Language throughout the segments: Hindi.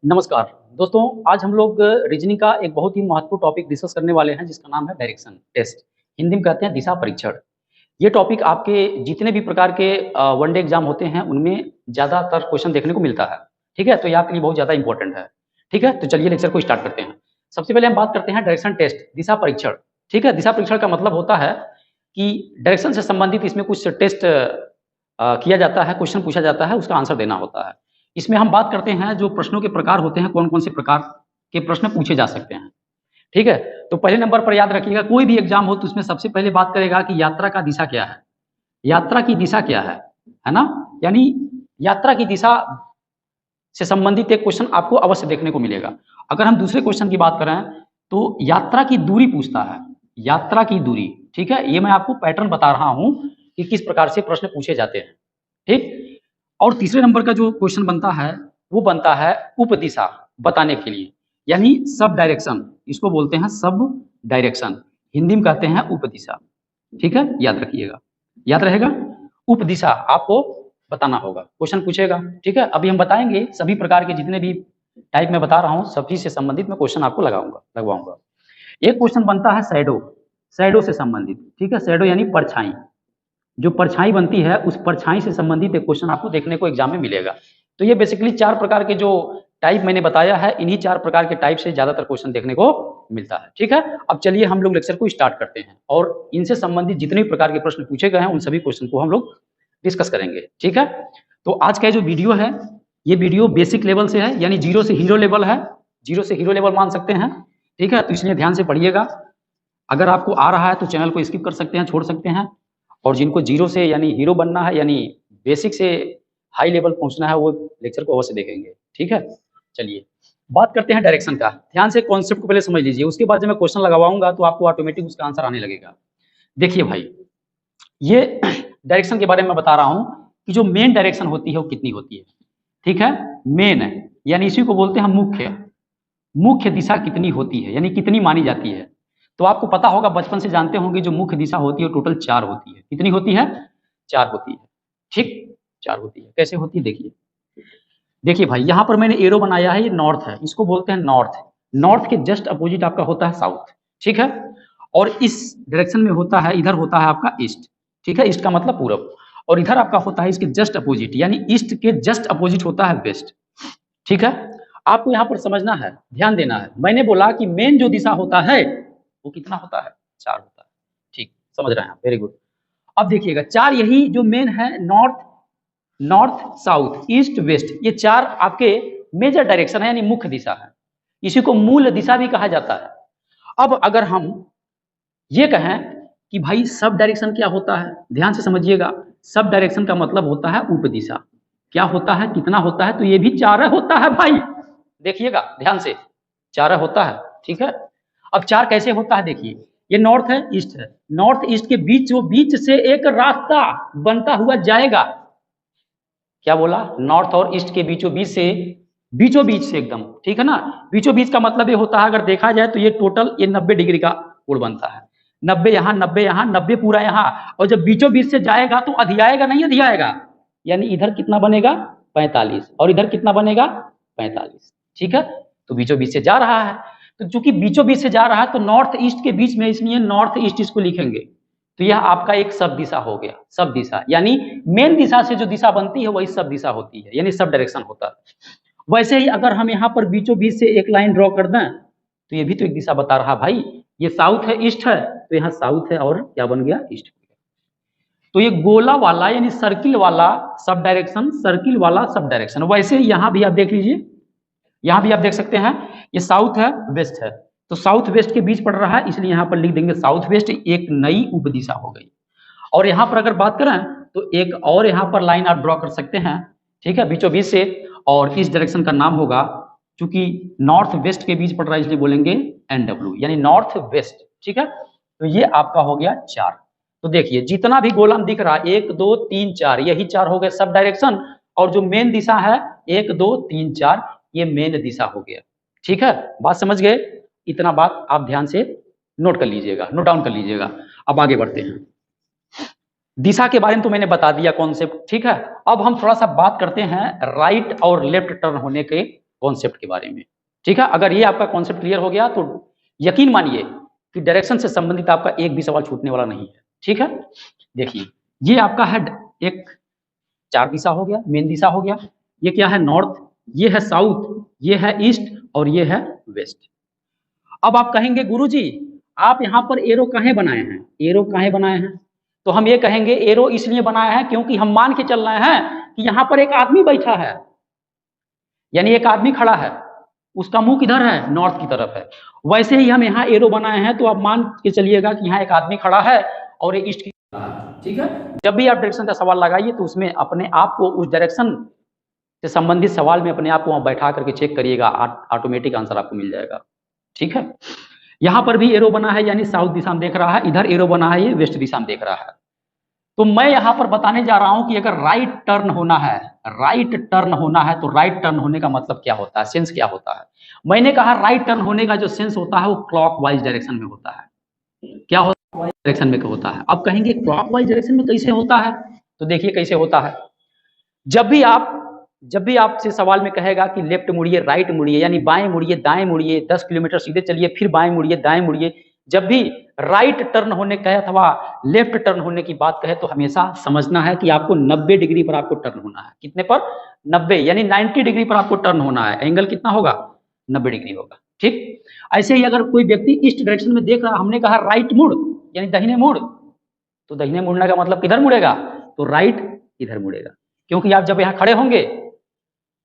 नमस्कार दोस्तों, आज हम लोग रीजनिंग का एक बहुत ही महत्वपूर्ण टॉपिक डिस्कस करने वाले हैं जिसका नाम है डायरेक्शन टेस्ट। हिंदी में कहते हैं दिशा परीक्षण। ये टॉपिक आपके जितने भी प्रकार के वनडे एग्जाम होते हैं उनमें ज़्यादातर क्वेश्चन देखने को मिलता है। ठीक है, तो ये आपके लिए बहुत ज़्यादा इंपॉर्टेंट है। ठीक है, तो चलिए लेक्चर को स्टार्ट करते हैं। सबसे पहले हम बात करते हैं डायरेक्शन टेस्ट, दिशा परीक्षण। ठीक है, दिशा परीक्षण का मतलब होता है कि डायरेक्शन से संबंधित इसमें कुछ टेस्ट किया जाता है, क्वेश्चन पूछा जाता है, उसका आंसर देना होता है। इसमें हम बात करते हैं जो प्रश्नों के प्रकार होते हैं, कौन-कौन से प्रकार के प्रश्न पूछे जा सकते हैं। ठीक है, तो पहले नंबर पर याद रखिएगा, कोई भी एग्जाम हो तो उसमें सबसे पहले बात करेगा कि यात्रा का दिशा क्या है, यात्रा की दिशा क्या है ना? यानी यात्रा की दिशा से संबंधित एक क्वेश्चन आपको अवश्य देखने को मिलेगा। अगर हम दूसरे क्वेश्चन की बात करें तो यात्रा की दूरी पूछता है, यात्रा की दूरी। ठीक है, ये मैं आपको पैटर्न बता रहा हूं कि किस प्रकार से प्रश्न पूछे जाते हैं। ठीक, और तीसरे नंबर का जो क्वेश्चन बनता है वो बनता है उपदिशा बताने के लिए, यानी सब डायरेक्शन, इसको बोलते हैं सब डायरेक्शन, हिंदी में कहते हैं उपदिशा। ठीक है, याद रखिएगा, याद रहेगा। उपदिशा आपको बताना होगा, क्वेश्चन पूछेगा। ठीक है, अभी हम बताएंगे सभी प्रकार के जितने भी टाइप में बता रहा हूं सभी से संबंधित मैं क्वेश्चन आपको लगवाऊंगा। एक क्वेश्चन बनता है शैडो, शैडो से संबंधित। ठीक है, शैडो यानी परछाई, जो परछाई बनती है उस परछाई से संबंधित एक क्वेश्चन आपको देखने को एग्जाम में मिलेगा। तो ये बेसिकली चार प्रकार के जो टाइप मैंने बताया है, इन्हीं चार प्रकार के टाइप से ज्यादातर क्वेश्चन देखने को मिलता है। ठीक है, अब चलिए हम लोग लेक्चर को स्टार्ट करते हैं और इनसे संबंधित जितने भी प्रकार के प्रश्न पूछे गए हैं उन सभी क्वेश्चन को हम लोग डिस्कस करेंगे। ठीक है, तो आज का जो वीडियो है ये वीडियो बेसिक लेवल से है, यानी जीरो से हीरो लेवल है, जीरो से हीरो लेवल मान सकते हैं। ठीक है, तो इसलिए ध्यान से पढ़िएगा। अगर आपको आ रहा है तो चैनल को स्किप कर सकते हैं, छोड़ सकते हैं, और जिनको जीरो से यानी हीरो बनना है, यानी बेसिक से हाई लेवल पहुंचना है, वो लेक्चर को अवश्य देखेंगे। ठीक है, चलिए बात करते हैं डायरेक्शन का। ध्यान से कॉन्सेप्ट को पहले समझ लीजिए, उसके बाद जब मैं क्वेश्चन लगाऊंगा तो आपको ऑटोमेटिक उसका आंसर आने लगेगा। देखिए भाई, ये डायरेक्शन के बारे में बता रहा हूं कि जो मेन डायरेक्शन होती है वो कितनी होती है। ठीक है, मेन यानी इसी को बोलते हैं मुख्य, मुख्य दिशा कितनी होती है, यानी कितनी मानी जाती है। तो आपको पता होगा, बचपन से जानते होंगे, जो मुख्य दिशा होती है टोटल 4 होती है। कितनी होती है? 4 होती है। ठीक, 4 होती है। कैसे होती है देखिए, देखिए भाई यहाँ पर मैंने एरो बनाया है, ये नॉर्थ है, इसको बोलते हैं नॉर्थ। नॉर्थ के जस्ट अपोजिट आपका होता है साउथ। ठीक है, और इस डायरेक्शन में होता है, इधर होता है आपका ईस्ट। ठीक है, ईस्ट का मतलब पूरब, और इधर आपका होता है इसके जस्ट अपोजिट, यानी ईस्ट के जस्ट अपोजिट होता है वेस्ट। ठीक है, आपको यहाँ पर समझना है, ध्यान देना है। मैंने बोला कि मेन जो दिशा होता है वो कितना होता है? 4 होता है। ठीक, समझ रहे हैं आप, वेरी गुड। अब देखिएगा 4 यही जो मेन है, north, north south east west, ये 4 आपके मेजर डायरेक्शन है, यानी मुख्य दिशा है। इसी को मूल दिशा भी कहा जाता है। अब अगर हम ये कहें कि भाई सब डायरेक्शन क्या होता है, ध्यान से समझिएगा। सब डायरेक्शन का मतलब होता है उपदिशा। क्या होता है, कितना होता है? तो ये भी 4 होता है भाई, देखिएगा ध्यान से, 4 होता है। ठीक है, अब 4 कैसे होता है देखिए, ये नॉर्थ है, ईस्ट है, नॉर्थ ईस्ट के बीच, वो बीच से एक रास्ता बनता हुआ जाएगा। क्या बोला? नॉर्थ और ईस्ट के बीचों बीच से, बीचों बीच से एकदम। ठीक है ना, बीचों बीच का मतलब ये होता है, अगर देखा जाए तो ये टोटल ये 90 डिग्री का कोण बनता है। 90 यहाँ, 90 यहाँ, 90 पूरा यहाँ, और जब बीचों बीच से जाएगा तो अधियाएगा नहीं, अधियाएगा, यानी इधर कितना बनेगा? 45, और इधर कितना बनेगा? 45। ठीक है, तो बीचों बीच से जा रहा है, तो चूंकि बीचों बीच से जा रहा है तो नॉर्थ ईस्ट के बीच में, इसलिए नॉर्थ ईस्ट इसको लिखेंगे। तो यह आपका एक सब दिशा हो गया। सब दिशा यानी मेन दिशा से जो दिशा बनती है वही सब दिशा होती है, यानी सब डायरेक्शन होता है। वैसे ही अगर हम यहाँ पर बीचों बीच से एक लाइन ड्रॉ कर दें तो ये भी तो एक दिशा बता रहा भाई, ये साउथ है, ईस्ट है, तो यहाँ साउथ है और क्या बन गया? ईस्ट। तो ये गोला वाला यानी सर्किल वाला सब डायरेक्शन, सर्किल वाला सब डायरेक्शन। वैसे ही यहाँ भी आप देख लीजिए, यहाँ भी आप देख सकते हैं, ये साउथ है, वेस्ट है, तो साउथ वेस्ट के बीच पड़ रहा है, इसलिए यहाँ पर लिख देंगे साउथ वेस्ट, एक नई उपदिशा हो गई। और यहाँ पर अगर बात करें तो एक और यहाँ पर लाइन आप ड्रॉ कर सकते हैं। ठीक है, बीचों बीच से, और इस डायरेक्शन का नाम होगा, चूंकि नॉर्थ वेस्ट के बीच पड़ रहा है इसलिए बोलेंगे NW, यानी नॉर्थ वेस्ट। ठीक है, तो ये आपका हो गया 4। तो देखिए जितना भी गोला दिख रहा है 1 2 3 4, यही 4 हो गए सब डायरेक्शन, और जो मेन दिशा है 1 2 3 4, ये मेन दिशा हो गया। ठीक है, बात समझ गए? इतना बात आप ध्यान से नोट कर लीजिएगा, नोट डाउन कर लीजिएगा। अब आगे बढ़ते हैं। दिशा के बारे में तो मैंने बता दिया कॉन्सेप्ट। ठीक है, अब हम थोड़ा सा बात करते हैं राइट और लेफ्ट टर्न होने के कॉन्सेप्ट के बारे में। ठीक है, अगर ये आपका कॉन्सेप्ट क्लियर हो गया तो यकीन मानिए कि डायरेक्शन से संबंधित आपका एक भी सवाल छूटने वाला नहीं है। ठीक है, देखिए ये आपका है एक 4 दिशा हो गया, मेन दिशा हो गया। ये क्या है? नॉर्थ, ये है साउथ, ये है ईस्ट और ये है वेस्ट। अब आप कहेंगे गुरुजी आप यहाँ पर एरो काहे बनाए हैं? एरो काहे बनाए हैं? तो हम ये कहेंगे एरो इसलिए बनाया है क्योंकि हम मान के चल रहे हैं कि यहाँ पर एक आदमी बैठा है, यानी एक आदमी खड़ा है, उसका मुंह किधर है? नॉर्थ की तरफ है। वैसे ही हम यहाँ एरो बनाए हैं तो आप मान के चलिएगा कि यहाँ एक आदमी खड़ा है और ये ईस्ट की तरफ है। ठीक है, जब भी आप डायरेक्शन का सवाल लगाइए तो उसमें अपने आप को उस डायरेक्शन से संबंधित सवाल में अपने आप को वहां बैठा करके चेक करिएगा, ऑटोमेटिक आंसर आपको मिल जाएगा। ठीक है, यहां पर भी एरो बना है यानी साउथ दिशा में देख रहा है, इधर एरो बना है ये वेस्ट दिशा में देख रहा है। तो मैं यहां पर बताने जा रहा हूं कि अगर राइट टर्न होना है, राइट टर्न होना है तो राइट टर्न होने का मतलब क्या होता है, सेंस क्या होता है? मैंने कहा राइट टर्न होने का जो सेंस होता है वो क्लॉकवाइज डायरेक्शन में होता है। क्या होता है? डायरेक्शन में होता है। अब कहेंगे क्लॉकवाइज डायरेक्शन में कैसे होता है? तो देखिए कैसे होता है। जब भी आपसे सवाल में कहेगा कि लेफ्ट मुड़िए, राइट मुड़िए, यानी बाएं मुड़िए, दाएं मुड़िए, 10 किलोमीटर सीधे चलिए, फिर बाएं मुड़िए, दाएं मुड़िए, जब भी राइट टर्न होने कहे अथवा लेफ्ट टर्न होने की बात कहे तो हमेशा समझना है कि आपको 90 डिग्री पर आपको टर्न होना है। कितने पर? 90, यानी 90 डिग्री पर आपको टर्न होना है। एंगल कितना होगा? 90 डिग्री होगा। ठीक, ऐसे ही अगर कोई व्यक्ति ईस्ट डायरेक्शन में देख रहा, हमने कहा राइट मुड़ यानी दाहिने मुड़, तो दाहिने मुड़ने का मतलब किधर मुड़ेगा? तो राइट इधर मुड़ेगा, क्योंकि आप जब यहाँ खड़े होंगे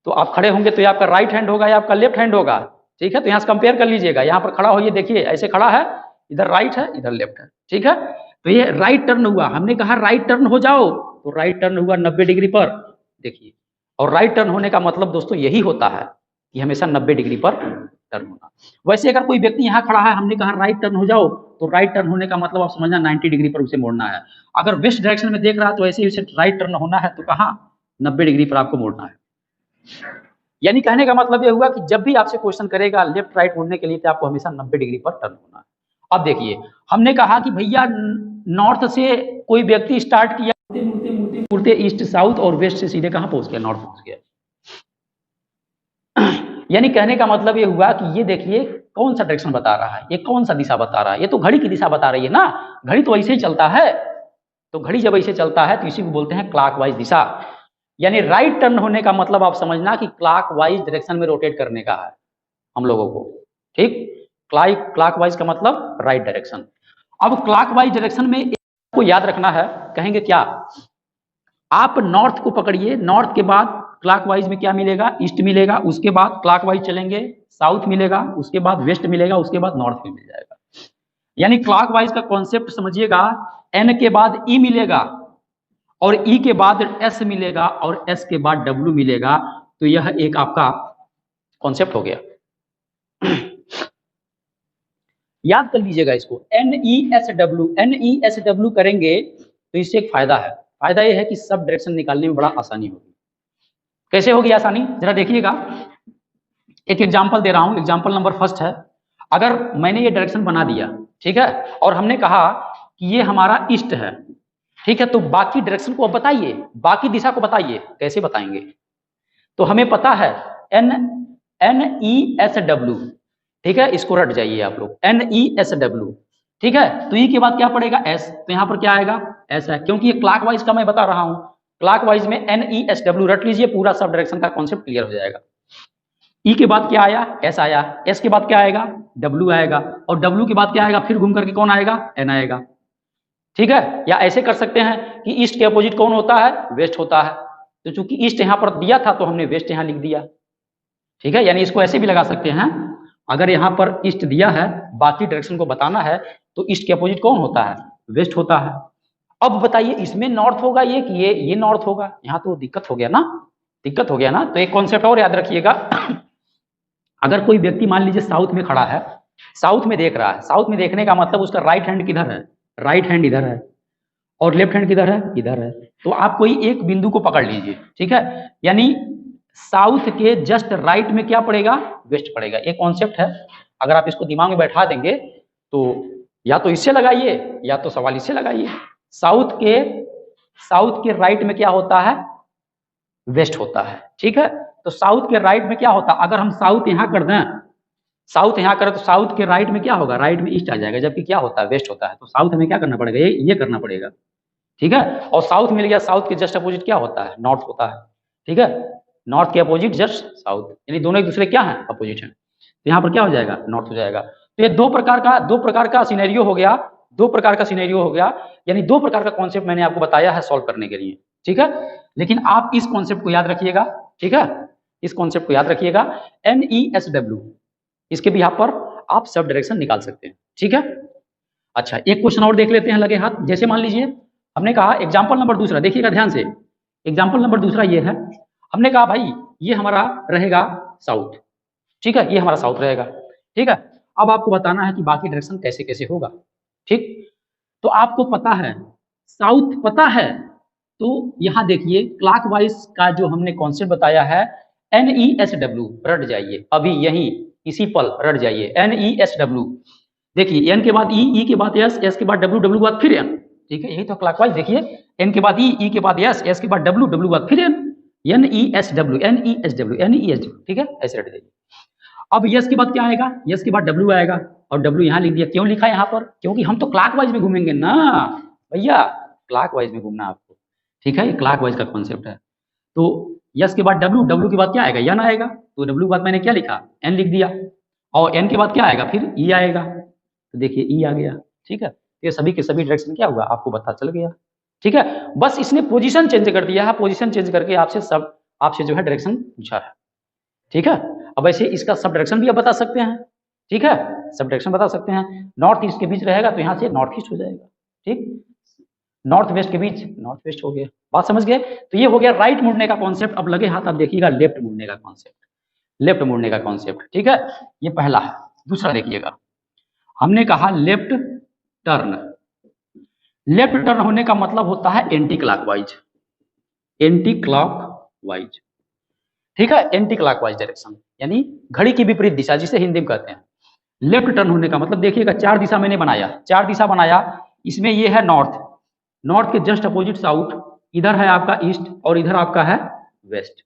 तो आप खड़े होंगे तो ये आपका राइट हैंड होगा या आपका लेफ्ट हैंड होगा। ठीक है, तो यहाँ से कंपेयर कर लीजिएगा, यहाँ पर खड़ा होइए, देखिए ऐसे खड़ा है, इधर राइट है इधर लेफ्ट है। ठीक है, तो ये राइट टर्न हुआ, हमने कहा राइट टर्न हो जाओ तो राइट टर्न हुआ 90 डिग्री पर, देखिए। और राइट टर्न होने का मतलब दोस्तों यही होता है कि हमेशा 90 डिग्री पर टर्न होना। वैसे अगर कोई व्यक्ति यहाँ खड़ा है, हमने कहा राइट टर्न हो जाओ, तो राइट टर्न होने का मतलब आप समझना 90 डिग्री पर उसे मोड़ना है। अगर वेस्ट डायरेक्शन में देख रहा है तो ऐसे ही उसे राइट टर्न होना है, तो कहाँ? 90 डिग्री पर आपको मोड़ना है। यानी कहने का मतलब यह हुआ कि जब भी आपसे क्वेश्चन करेगा लेफ्ट राइट मुड़ने के लिए तो आपको हमेशा 90 डिग्री पर टर्न होना है। अब देखिए, हमने कहा कि भैया नॉर्थ से कोई व्यक्ति स्टार्ट किया, मुड़ते मुड़ते मुड़ते ईस्ट साउथ और वेस्ट से सीधे कहां पहुंच गया? नॉर्थ पहुंच गया। यानी कहने का मतलब ये हुआ कि ये देखिए कौन सा डायरेक्शन बता रहा है, ये कौन सा दिशा बता रहा है? ये तो घड़ी की दिशा बता रही है ना, घड़ी तो ऐसे ही चलता है। तो घड़ी जब ऐसे चलता है तो इसी को बोलते हैं क्लॉकवाइज दिशा। यानी राइट टर्न होने का मतलब आप समझना कि क्लॉकवाइज डायरेक्शन में रोटेट करने का है हम लोगों को। ठीक, क्लॉकवाइज का मतलब राइट डायरेक्शन। अब क्लॉकवाइज डायरेक्शन में आपको याद रखना है, कहेंगे क्या? आप नॉर्थ को पकड़िए, नॉर्थ के बाद क्लॉकवाइज में क्या मिलेगा? ईस्ट मिलेगा, उसके बाद क्लॉकवाइज चलेंगे साउथ मिलेगा, उसके बाद वेस्ट मिलेगा, उसके बाद नॉर्थ में मिल जाएगा। यानी क्लॉकवाइज का कॉन्सेप्ट समझिएगा, एन के बाद ई मिलेगा और ई के बाद एस मिलेगा और एस के बाद डब्ल्यू मिलेगा, तो यह एक आपका कॉन्सेप्ट हो गया। याद कर लीजिएगा इसको, एन ई एस डब्ल्यू करेंगे तो इससे एक फायदा है। फायदा यह है कि सब डायरेक्शन निकालने में बड़ा आसानी होगी। कैसे होगी आसानी? जरा देखिएगा, एक एग्जाम्पल दे रहा हूं, एग्जाम्पल नंबर फर्स्ट है। अगर मैंने ये डायरेक्शन बना दिया, ठीक है, और हमने कहा कि ये हमारा ईस्ट है, ठीक है, तो बाकी डायरेक्शन को अब बताइए, बाकी दिशा को बताइए, कैसे बताएंगे? तो हमें पता है एन ई एस डब्ल्यू, ठीक है, इसको रट जाइए आप लोग, एन ई एस डब्ल्यू, ठीक है। तो ई के बाद क्या पड़ेगा? एस, तो यहां पर क्या आएगा? एस है, क्योंकि ये क्लॉकवाइज का मैं बता रहा हूं। क्लॉकवाइज में एन ई एस डब्ल्यू रट लीजिए, पूरा सब डायरेक्शन का कॉन्सेप्ट क्लियर हो जाएगा। ई के बाद क्या आया? एस आया, एस के बाद क्या आएगा? डब्ल्यू आएगा, और डब्ल्यू के बाद क्या आएगा? फिर घूम करके कौन आएगा? एन आएगा। ठीक है, या ऐसे कर सकते हैं कि ईस्ट के अपोजिट कौन होता है? वेस्ट होता है। तो चूंकि ईस्ट यहां पर दिया था तो हमने वेस्ट यहां लिख दिया। ठीक है, यानी इसको ऐसे भी लगा सकते हैं, अगर यहां पर ईस्ट दिया है, बाकी डायरेक्शन को बताना है, तो ईस्ट के अपोजिट कौन होता है? वेस्ट होता है। अब बताइए इसमें नॉर्थ होगा ये कि ये नॉर्थ होगा? यहां तो दिक्कत हो गया ना, दिक्कत हो गया ना। तो एक कॉन्सेप्ट और याद रखिएगा, अगर कोई व्यक्ति मान लीजिए साउथ में खड़ा है, साउथ में देख रहा है, साउथ में देखने का मतलब उसका राइट हैंड किधर है? राइट हैंड इधर है, और लेफ्ट हैंड किधर है? इधर है। तो आप कोई एक बिंदु को पकड़ लीजिए, ठीक है, यानी साउथ के जस्ट राइट में क्या पड़ेगा? वेस्ट पड़ेगा। एक कॉन्सेप्ट है, अगर आप इसको दिमाग में बैठा देंगे तो या तो इससे लगाइए या तो सवाल इससे लगाइए। साउथ के राइट में क्या होता है? वेस्ट होता है। ठीक है, तो साउथ के राइट में क्या होता, अगर हम साउथ यहाँ कर दें, साउथ यहाँ करें तो साउथ के राइट में क्या होगा, राइट में ईस्ट आ जाएगा, जबकि क्या होता है, वेस्ट होता है। तो साउथ हमें क्या करना पड़ेगा, ये करना पड़ेगा, ठीक है। और साउथ मिल गया, साउथ के जस्ट अपोजिट क्या होता है, नॉर्थ होता है, ठीक है। नॉर्थ के अपोजिट जस्ट साउथ, यानी दोनों एक दूसरे क्या है, अपोजिट है। तो यहाँ पर क्या हो जाएगा, नॉर्थ हो जाएगा। तो ये दो प्रकार का सिनेरियो हो गया, दो प्रकार का सिनेरियो हो गया, यानी दो प्रकार का कॉन्सेप्ट मैंने आपको बताया है सॉल्व करने के लिए, ठीक है। लेकिन आप इस कॉन्सेप्ट को याद रखिएगा, ठीक है, इस कॉन्सेप्ट को याद रखिएगा, NESW, इसके भी यहाँ पर आप सब डायरेक्शन निकाल सकते हैं, ठीक है। अच्छा, एक क्वेश्चन और देख लेते हैं लगे हाथ। जैसे मान लीजिए हमने कहा एग्जाम्पल नंबर दूसरा, देखिएगा ध्यान से, एग्जाम्पल नंबर दूसरा ये है, हमने कहा भाई ये हमारा रहेगा साउथ, ठीक है, ये हमारा साउथ रहेगा, ठीक है। अब आपको बताना है कि बाकी डायरेक्शन कैसे कैसे होगा, ठीक। तो आपको पता है, साउथ पता है, तो यहां देखिए क्लॉकवाइज का जो हमने कॉन्सेप्ट बताया है, NESW, रट जाइए अभी यही इसी पल रट जाइए, NESW। देखिए एन के बाद ई के बाद एस, एस के बाद डब्ल्यू, डब्ल्यू के बाद फिर एन, ठीक है, यही तो क्लॉकवाइज। देखिए एन के बाद ई के बाद एस, एस के बाद डब्ल्यू, डब्ल्यू के बाद फिर एन, NESW, NESW, NESW, ठीक है, ऐसे रट जाइए। अब यस के बाद क्या आएगा, यस के बाद डब्ल्यू आएगा, और डब्ल्यू यहाँ लिख दिया, क्यों लिखा है यहाँ पर, क्योंकि हम तो क्लॉकवाइज में घूमेंगे ना भैया, क्लॉकवाइज में घूमना आपको, ठीक है, ये क्लॉकवाइज का कॉन्सेप्ट है। तो यस के बाद डब्ल्यू, डब्ल्यू के बाद क्या आएगा, एन आएगा, तो डब्ल्यू के बाद मैंने क्या लिखा, एन लिख दिया, और एन के बाद क्या आएगा, फिर ई आएगा, तो देखिए ई आ गया, ठीक है। ये सभी के सभी डायरेक्शन क्या हुआ, आपको पता चल गया, ठीक है। बस इसने पोजीशन चेंज कर दिया है, पोजीशन चेंज करके आपसे जो है डायरेक्शन पूछा है, ठीक है। अब ऐसे इसका सब डायरेक्शन भी आप बता सकते हैं, ठीक है, सब डायरेक्शन बता सकते हैं। नॉर्थ ईस्ट के बीच रहेगा तो यहाँ से नॉर्थ ईस्ट हो जाएगा, ठीक। नॉर्थ वेस्ट के बीच नॉर्थ वेस्ट हो गया, बात समझ गए। तो ये हो गया राइट मुड़ने का कॉन्सेप्ट। अब लगे हाथ आप देखिएगा लेफ्ट मुड़ने का कॉन्सेप्ट, लेफ्ट मुड़ने का कॉन्सेप्ट, ठीक है, ये पहला है। दूसरा देखिएगा, हमने कहा लेफ्ट टर्न, लेफ्ट टर्न होने का मतलब होता है एंटी क्लॉकवाइज, एंटी क्लॉकवाइज, ठीक है, एंटी क्लॉकवाइज डायरेक्शन, यानी घड़ी की विपरीत दिशा, जिसे हिंदी में कहते हैं। लेफ्ट टर्न होने का मतलब देखिएगा, चार दिशा मैंने बनाया, चार दिशा बनाया, इसमें ये है नॉर्थ, नॉर्थ के जस्ट अपोजिट साउथ, इधर है आपका ईस्ट, और इधर आपका है वेस्ट।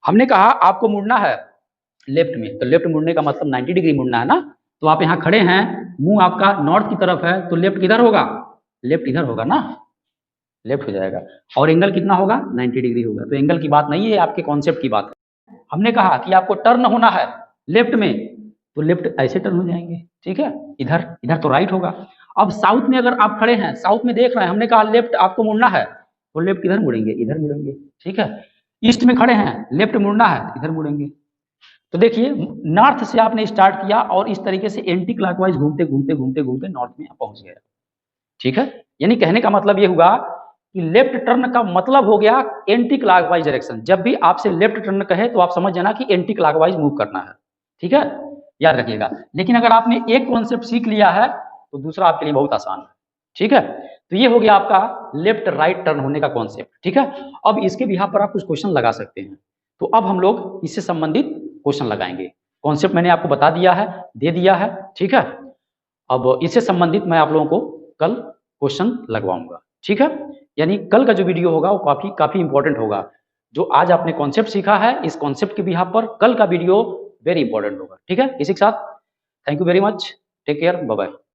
हमने कहा आपको मुड़ना है लेफ्ट में, तो लेफ्ट मुड़ने का मतलब 90 डिग्री मुड़ना है ना। तो आप यहाँ खड़े हैं, मुंह आपका नॉर्थ की तरफ है, तो लेफ्ट किधर होगा, लेफ्ट इधर होगा ना, लेफ्ट हो जाएगा। और एंगल कितना होगा, 90 डिग्री होगा। तो एंगल की बात नहीं है, आपके कॉन्सेप्ट की बात है। हमने कहा कि आपको टर्न होना है लेफ्ट में, तो लेफ्ट ऐसे टर्न हो जाएंगे, ठीक है, इधर इधर तो राइट होगा। अब साउथ में अगर आप खड़े हैं, साउथ में देख रहे हैं, हमने कहा लेफ्ट आपको मुड़ना है, तो लेफ्ट किधर मुड़ेंगे, इधर मुड़ेंगे, ठीक है। ईस्ट में खड़े हैं, लेफ्ट मुड़ना है, इधर मुड़ेंगे। तो देखिए नॉर्थ से आपने स्टार्ट किया और इस तरीके से एंटी क्लॉकवाइज घूमते घूमते घूमते घूमते नॉर्थ में पहुंच गया, ठीक है। यानी कहने का मतलब ये हुआ कि लेफ्ट टर्न का मतलब हो गया एंटी क्लॉकवाइज डायरेक्शन। जब भी आपसे लेफ्ट टर्न कहे तो आप समझ जाना कि एंटी क्लॉकवाइज मूव करना है, ठीक है, याद रखिएगा। लेकिन अगर आपने एक कॉन्सेप्ट सीख लिया है तो दूसरा आपके लिए बहुत आसान है, ठीक है। तो ये हो गया आपका लेफ्ट राइट टर्न होने का कॉन्सेप्ट, ठीक है। अब इसके बिहाफ पर आप कुछ क्वेश्चन लगा सकते हैं। तो अब हम लोग इससे संबंधित क्वेश्चन लगाएंगे। कॉन्सेप्ट मैंने आपको बता दिया है, दे दिया है, ठीक है। अब इससे संबंधित मैं आप लोगों को कल क्वेश्चन लगवाऊंगा, ठीक है। यानी कल का जो वीडियो होगा वो काफी इंपॉर्टेंट होगा। जो आज आपने कॉन्सेप्ट सीखा है, इस कॉन्सेप्ट के बिहाफ पर कल का वीडियो वेरी इंपॉर्टेंट होगा, ठीक है। इसी के साथ thank you very much, take care, bye bye.